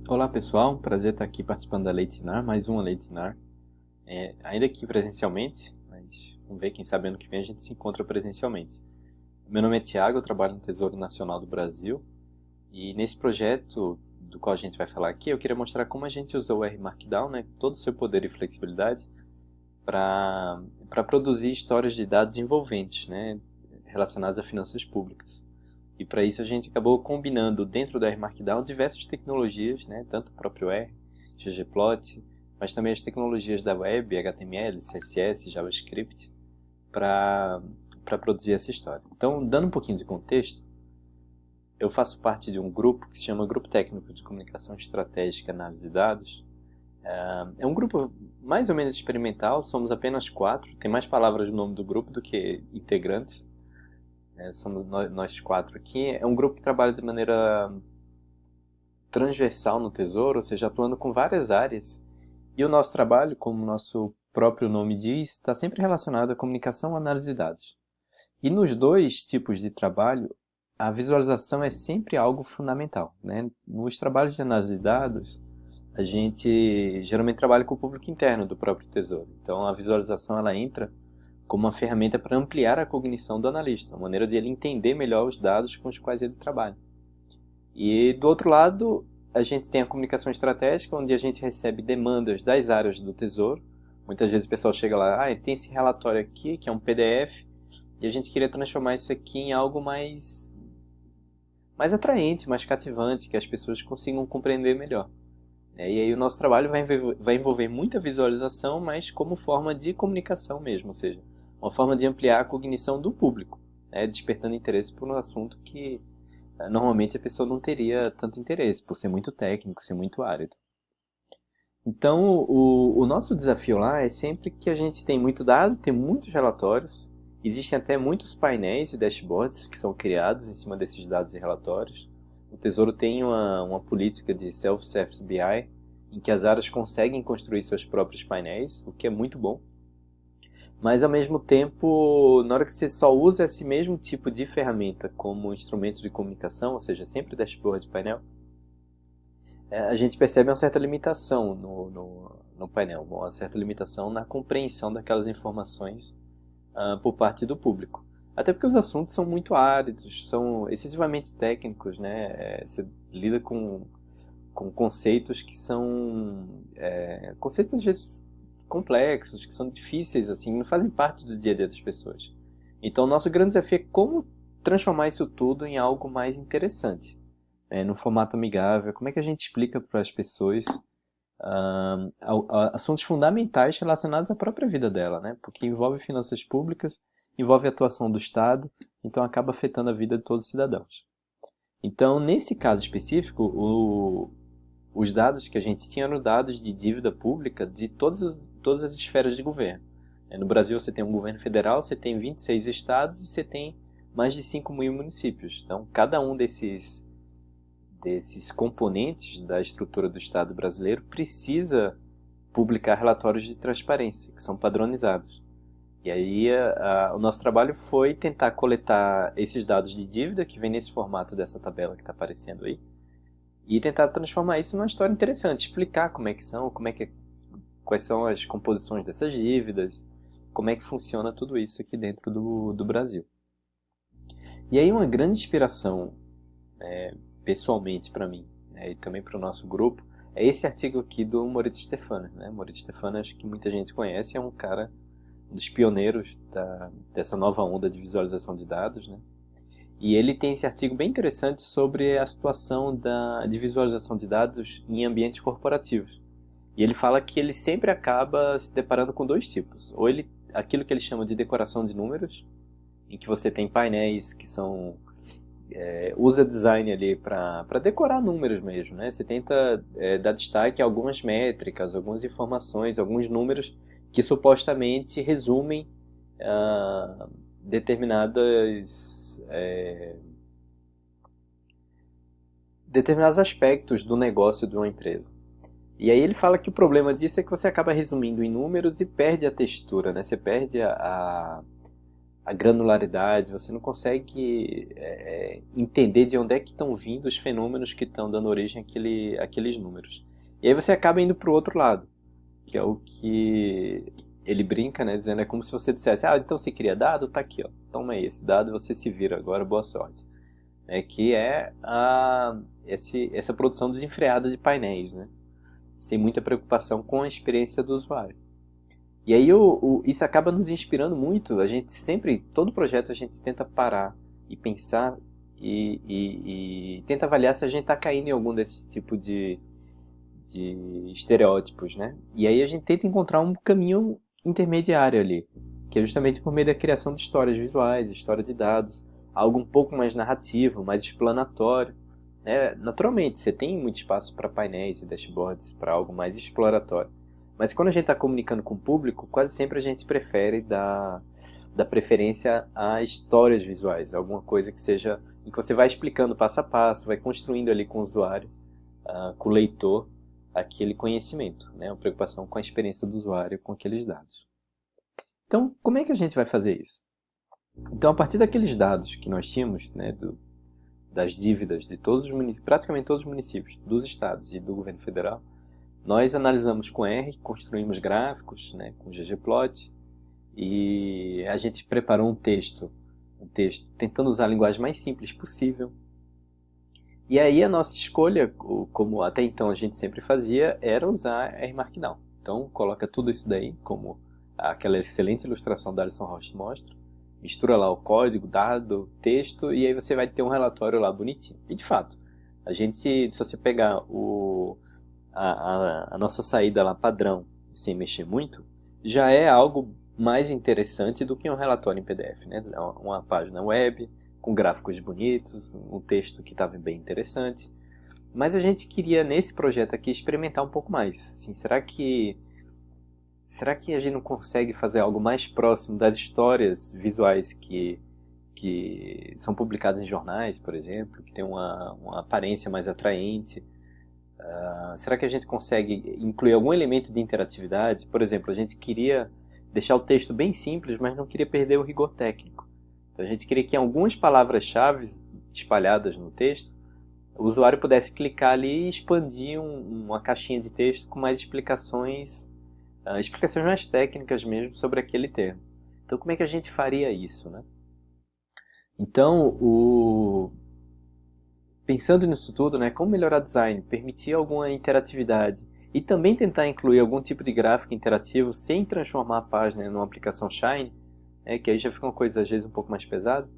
Olá pessoal, prazer estar aqui participando da Leitinar, mais uma Leitinar. Ainda aqui presencialmente, mas vamos ver, quem sabe ano que vem a gente se encontra presencialmente. Meu nome é Thiago, eu trabalho no Tesouro Nacional do Brasil e nesse projeto do qual a gente vai falar aqui, eu queria mostrar como a gente usou o R Markdown, né, todo o seu poder e flexibilidade, para produzir histórias de dados envolventes, né, relacionadas a finanças públicas. E para isso a gente acabou combinando dentro do R Markdown diversas tecnologias, né, tanto o próprio R, ggplot, mas também as tecnologias da web, HTML, CSS, JavaScript, para produzir essa história. Então, dando um pouquinho de contexto, eu faço parte de um grupo que se chama Grupo Técnico de Comunicação Estratégica e Análise de Dados. É um grupo mais ou menos experimental, somos apenas 4, tem mais palavras no nome do grupo do que integrantes. Somos nós 4 aqui. É um grupo que trabalha de maneira transversal no Tesouro, ou seja, atuando com várias áreas. E o nosso trabalho, como o nosso próprio nome diz, está sempre relacionado à comunicação e análise de dados. E nos dois tipos de trabalho, a visualização é sempre algo fundamental, né? Nos trabalhos de análise de dados, a gente geralmente trabalha com o público interno do próprio Tesouro. Então, a visualização ela entra como uma ferramenta para ampliar a cognição do analista, uma maneira de ele entender melhor os dados com os quais ele trabalha. E do outro lado, a gente tem a comunicação estratégica, onde a gente recebe demandas das áreas do Tesouro. Muitas vezes o pessoal chega lá, tem esse relatório aqui, que é um PDF, e a gente queria transformar isso aqui em algo mais atraente, mais cativante, que as pessoas consigam compreender melhor. E aí o nosso trabalho vai envolver muita visualização, mas como forma de comunicação mesmo, ou seja, uma forma de ampliar a cognição do público, né, despertando interesse por um assunto que normalmente a pessoa não teria tanto interesse, por ser muito técnico, ser muito árido. Então, o nosso desafio lá é sempre que a gente tem muito dado, tem muitos relatórios, existem até muitos painéis e dashboards que são criados em cima desses dados e relatórios. O Tesouro tem uma política de Self-Service BI, em que as áreas conseguem construir seus próprios painéis, o que é muito bom. Mas, ao mesmo tempo, na hora que você só usa esse mesmo tipo de ferramenta como instrumento de comunicação, ou seja, sempre dashboard e painel, a gente percebe uma certa limitação no painel, uma certa limitação na compreensão daquelas informações por parte do público. Até porque os assuntos são muito áridos, são excessivamente técnicos, né? Você lida com conceitos que são conceitos às vezes complexos, que são difíceis, assim, não fazem parte do dia a dia das pessoas. Então, o nosso grande desafio é como transformar isso tudo em algo mais interessante, no formato amigável. Como é que a gente explica para as pessoas assuntos fundamentais relacionados à própria vida dela, né? Porque envolve finanças públicas, envolve a atuação do Estado, então acaba afetando a vida de todos os cidadãos. Então, nesse caso específico, os dados que a gente tinha eram dados de dívida pública de todas as esferas de governo. No Brasil você tem um governo federal, você tem 26 estados e você tem mais de 5 mil municípios. Então, cada um desses componentes da estrutura do Estado brasileiro precisa publicar relatórios de transparência, que são padronizados. E aí o nosso trabalho foi tentar coletar esses dados de dívida, que vem nesse formato dessa tabela que está aparecendo aí, e tentar transformar isso numa história interessante, explicar como é que são, quais são as composições dessas dívidas, como é que funciona tudo isso aqui dentro do Brasil. E aí uma grande inspiração, pessoalmente para mim, e também para o nosso grupo, é esse artigo aqui do Moritz Stefaner. Moritz Stefaner, acho que muita gente conhece, é um cara, um dos pioneiros dessa nova onda de visualização de dados, né? E ele tem esse artigo bem interessante sobre a situação de visualização de dados em ambientes corporativos. E ele fala que ele sempre acaba se deparando com dois tipos. Ou aquilo que ele chama de decoração de números, em que você tem painéis que são usa design ali para decorar números mesmo, né? Você tenta dar destaque a algumas métricas, algumas informações, alguns números que supostamente resumem determinados aspectos do negócio de uma empresa. E aí ele fala que o problema disso é que você acaba resumindo em números e perde a textura, né? Você perde a a granularidade, você não consegue entender de onde é que estão vindo os fenômenos que estão dando origem àqueles números. E aí você acaba indo para o outro lado, que é o que ele brinca, né, dizendo, é como se você dissesse, então você queria dado? Tá aqui, ó, toma aí esse dado, você se vira agora, boa sorte. Que é essa produção desenfreada de painéis, né, sem muita preocupação com a experiência do usuário. E aí isso acaba nos inspirando muito. A gente sempre, todo projeto a gente tenta parar e pensar e tenta avaliar se a gente está caindo em algum desse tipo de estereótipos, né? E aí a gente tenta encontrar um caminho intermediário ali, que é justamente por meio da criação de histórias visuais, história de dados, algo um pouco mais narrativo, mais explanatório. Né? Naturalmente, você tem muito espaço para painéis e dashboards, para algo mais exploratório. Mas quando a gente está comunicando com o público, quase sempre a gente prefere dar preferência a histórias visuais, alguma coisa que seja em que você vai explicando passo a passo, vai construindo ali com o usuário, com o leitor, aquele conhecimento, né? Uma preocupação com a experiência do usuário com aqueles dados. Então, como é que a gente vai fazer isso? Então, a partir daqueles dados que nós tínhamos, né, das dívidas de praticamente todos os municípios, dos estados e do governo federal, nós analisamos com R, construímos gráficos, né, com ggplot, e a gente preparou um texto tentando usar a linguagem mais simples possível. E aí a nossa escolha, como até então a gente sempre fazia, era usar R Markdown. Então coloca tudo isso daí, como aquela excelente ilustração da Alisson Rocha mostra, mistura lá o código, dado, texto, e aí você vai ter um relatório lá bonitinho. E de fato, se você pegar a nossa saída lá padrão, sem mexer muito, já é algo mais interessante do que um relatório em PDF, né? Uma página web, com gráficos bonitos, um texto que estava bem interessante. Mas a gente queria, nesse projeto aqui, experimentar um pouco mais. Assim, será que a gente não consegue fazer algo mais próximo das histórias visuais que são publicadas em jornais, por exemplo, que tem uma aparência mais atraente? Será que a gente consegue incluir algum elemento de interatividade? Por exemplo, a gente queria deixar o texto bem simples, mas não queria perder o rigor técnico. Então, a gente queria que algumas palavras-chave espalhadas no texto, o usuário pudesse clicar ali e expandir uma caixinha de texto com mais explicações mais técnicas mesmo sobre aquele termo. Então, como é que a gente faria isso, né? Então, pensando nisso tudo, né, como melhorar design, permitir alguma interatividade e também tentar incluir algum tipo de gráfico interativo sem transformar a página numa aplicação Shine, que aí já fica uma coisa às vezes um pouco mais pesada,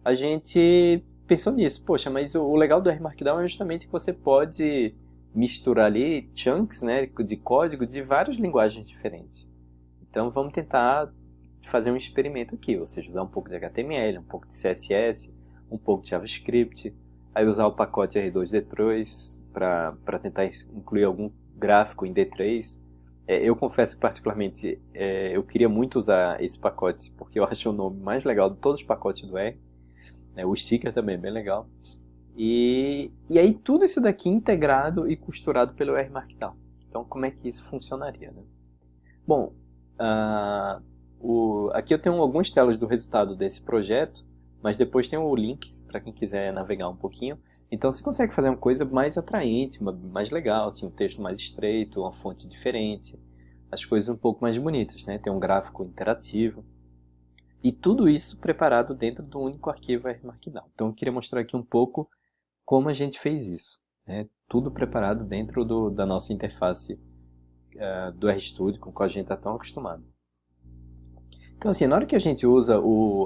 a gente pensou nisso. Poxa, mas o legal do R Markdown é justamente que você pode misturar ali chunks, né, de código de várias linguagens diferentes. Então vamos tentar fazer um experimento aqui, ou seja, usar um pouco de HTML, um pouco de CSS, um pouco de JavaScript, aí usar o pacote R2D3 para tentar incluir algum gráfico em D3. Eu confesso que particularmente eu queria muito usar esse pacote, porque eu acho o nome mais legal de todos os pacotes do R. O sticker também é bem legal. E aí tudo isso daqui integrado e costurado pelo R Markdown. Então como é que isso funcionaria, né? Bom, aqui eu tenho algumas telas do resultado desse projeto, mas depois tem o link para quem quiser navegar um pouquinho. Então você consegue fazer uma coisa mais atraente, mais legal, assim, um texto mais estreito, uma fonte diferente, as coisas um pouco mais bonitas, né? Tem um gráfico interativo. E tudo isso preparado dentro do único arquivo R Markdown. Então eu queria mostrar aqui um pouco como a gente fez isso, né? Tudo preparado dentro da nossa interface do RStudio, com a qual a gente está tão acostumado. Então, assim, na hora que a gente usa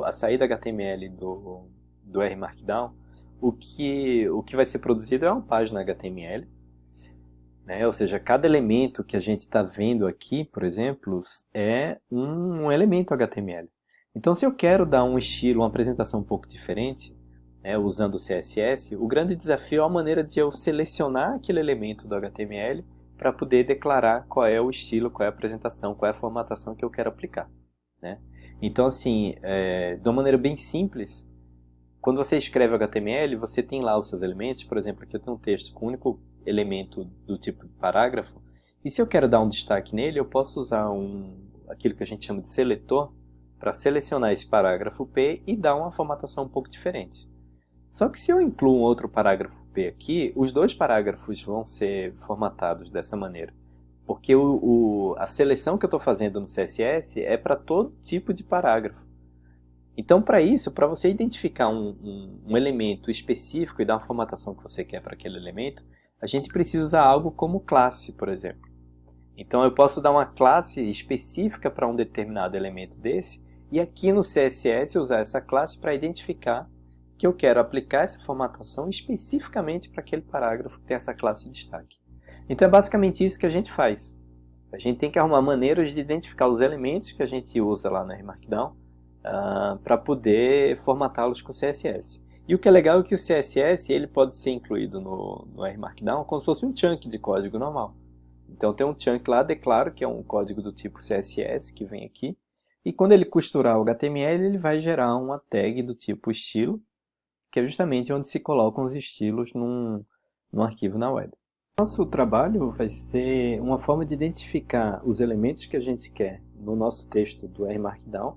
a saída HTML do R Markdown, o que vai ser produzido é uma página HTML, né? Ou seja, cada elemento que a gente está vendo aqui, por exemplo, é um elemento HTML. Então, se eu quero dar um estilo, uma apresentação um pouco diferente, usando o CSS, o grande desafio é a maneira de eu selecionar aquele elemento do HTML para poder declarar qual é o estilo, qual é a apresentação, qual é a formatação que eu quero aplicar, né? Então, assim, de uma maneira bem simples, quando você escreve HTML, você tem lá os seus elementos. Por exemplo, aqui eu tenho um texto com um único elemento do tipo de parágrafo, e se eu quero dar um destaque nele, eu posso usar aquilo que a gente chama de seletor para selecionar esse parágrafo P e dar uma formatação um pouco diferente. Só que se eu incluo um outro parágrafo P aqui, os dois parágrafos vão ser formatados dessa maneira. Porque a seleção que eu estou fazendo no CSS é para todo tipo de parágrafo. Então, para isso, para você identificar um elemento específico e dar uma formatação que você quer para aquele elemento, a gente precisa usar algo como classe, por exemplo. Então, eu posso dar uma classe específica para um determinado elemento desse, e aqui no CSS usar essa classe para identificar que eu quero aplicar essa formatação especificamente para aquele parágrafo que tem essa classe de destaque. Então, é basicamente isso que a gente faz. A gente tem que arrumar maneiras de identificar os elementos que a gente usa lá no Markdown, para poder formatá-los com CSS. E o que é legal é que o CSS ele pode ser incluído no Markdown como se fosse um chunk de código normal. Então tem um chunk lá, declaro, que é um código do tipo CSS, que vem aqui. E quando ele costurar o HTML, ele vai gerar uma tag do tipo estilo, que é justamente onde se colocam os estilos num arquivo na web. Nosso trabalho vai ser uma forma de identificar os elementos que a gente quer no nosso texto do Markdown,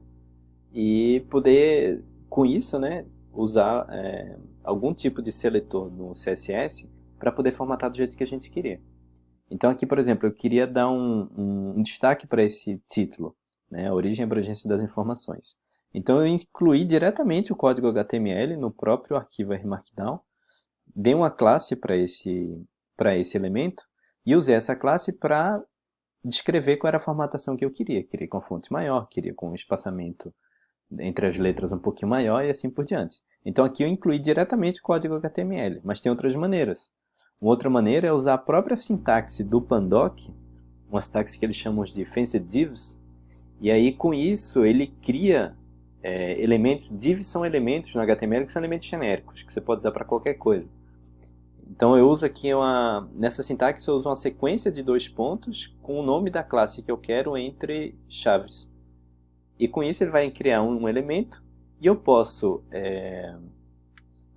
e poder, com isso, né, usar algum tipo de seletor no CSS para poder formatar do jeito que a gente queria. Então aqui, por exemplo, eu queria dar um destaque para esse título, né, a origem e abrangência das informações. Então eu incluí diretamente o código HTML no próprio arquivo Markdown, dei uma classe para esse elemento e usei essa classe para descrever qual era a formatação que eu queria. Queria com fonte maior, queria com um espaçamento entre as letras um pouquinho maior e assim por diante. Então aqui eu incluí diretamente o código HTML, mas tem outras maneiras. Uma outra maneira é usar a própria sintaxe do Pandoc, uma sintaxe que eles chamam de Fenced Divs, e aí com isso ele cria elementos. Divs são elementos no HTML que são elementos genéricos, que você pode usar para qualquer coisa. Então eu uso aqui nessa sintaxe eu uso uma sequência de 2 pontos com o nome da classe que eu quero entre chaves. E com isso ele vai criar um elemento e eu posso,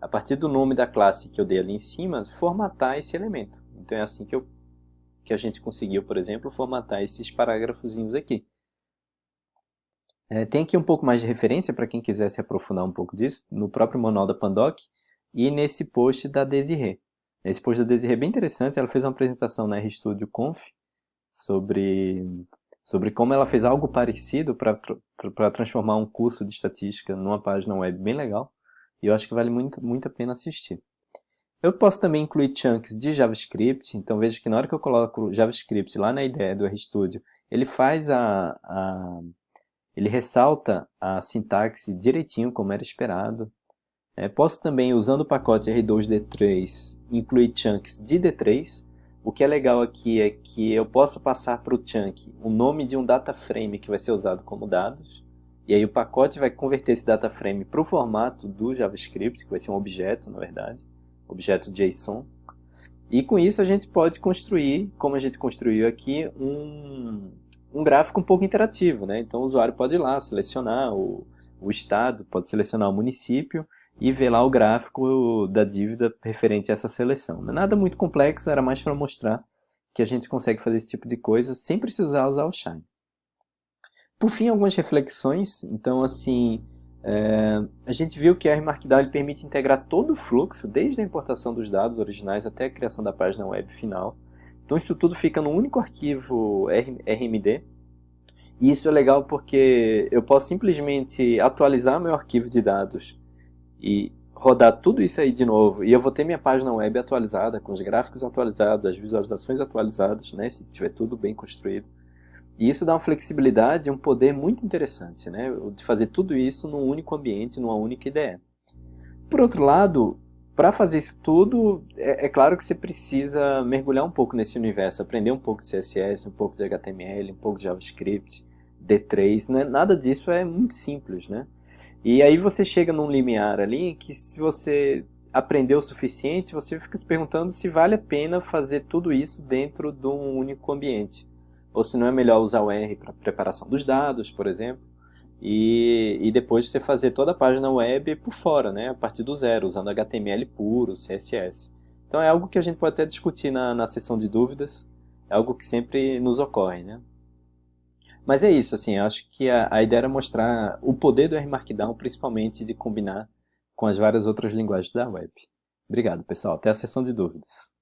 a partir do nome da classe que eu dei ali em cima, formatar esse elemento. Então é assim que a gente conseguiu, por exemplo, formatar esses parágrafozinhos aqui. Tem aqui um pouco mais de referência para quem quiser se aprofundar um pouco disso, no próprio manual da Pandoc e nesse post da Desirê. Esse post da Desirê é bem interessante, ela fez uma apresentação na RStudio Conf sobre como ela fez algo parecido para transformar um curso de estatística numa página web bem legal. E eu acho que vale muito, muito a pena assistir. Eu posso também incluir chunks de JavaScript. Então veja que na hora que eu coloco JavaScript lá na ideia do RStudio, ele faz ele ressalta a sintaxe direitinho como era esperado. Posso também, usando o pacote R2D3, incluir chunks de D3. O que é legal aqui é que eu posso passar para o chunk o nome de um data frame que vai ser usado como dados, e aí o pacote vai converter esse data frame para o formato do JavaScript, que vai ser um objeto, na verdade, objeto JSON. E com isso a gente pode construir, como a gente construiu aqui, um gráfico um pouco interativo, né? Então o usuário pode ir lá, selecionar o estado, pode selecionar o município, e ver lá o gráfico da dívida referente a essa seleção. Não é nada muito complexo, era mais para mostrar que a gente consegue fazer esse tipo de coisa sem precisar usar o Shine. Por fim, algumas reflexões. Então, assim, a gente viu que a Markdown ele permite integrar todo o fluxo, desde a importação dos dados originais até a criação da página web final. Então, isso tudo fica num único arquivo RMD. E isso é legal porque eu posso simplesmente atualizar meu arquivo de dados e rodar tudo isso aí de novo, e eu vou ter minha página web atualizada, com os gráficos atualizados, as visualizações atualizadas, né, se tiver tudo bem construído. E isso dá uma flexibilidade e um poder muito interessante, né, de fazer tudo isso num único ambiente, numa única IDE. Por outro lado, para fazer isso tudo, é claro que você precisa mergulhar um pouco nesse universo, aprender um pouco de CSS, um pouco de HTML, um pouco de JavaScript, D3, né? Nada disso é muito simples, né? E aí você chega num limiar ali que se você aprendeu o suficiente, você fica se perguntando se vale a pena fazer tudo isso dentro de um único ambiente. Ou se não é melhor usar o R para preparação dos dados, por exemplo, e depois você fazer toda a página web por fora, né, a partir do zero, usando HTML puro, CSS. Então é algo que a gente pode até discutir na sessão de dúvidas, é algo que sempre nos ocorre, né? Mas é isso, assim, eu acho que a ideia era mostrar o poder do R Markdown, principalmente de combinar com as várias outras linguagens da web. Obrigado, pessoal. Até a sessão de dúvidas.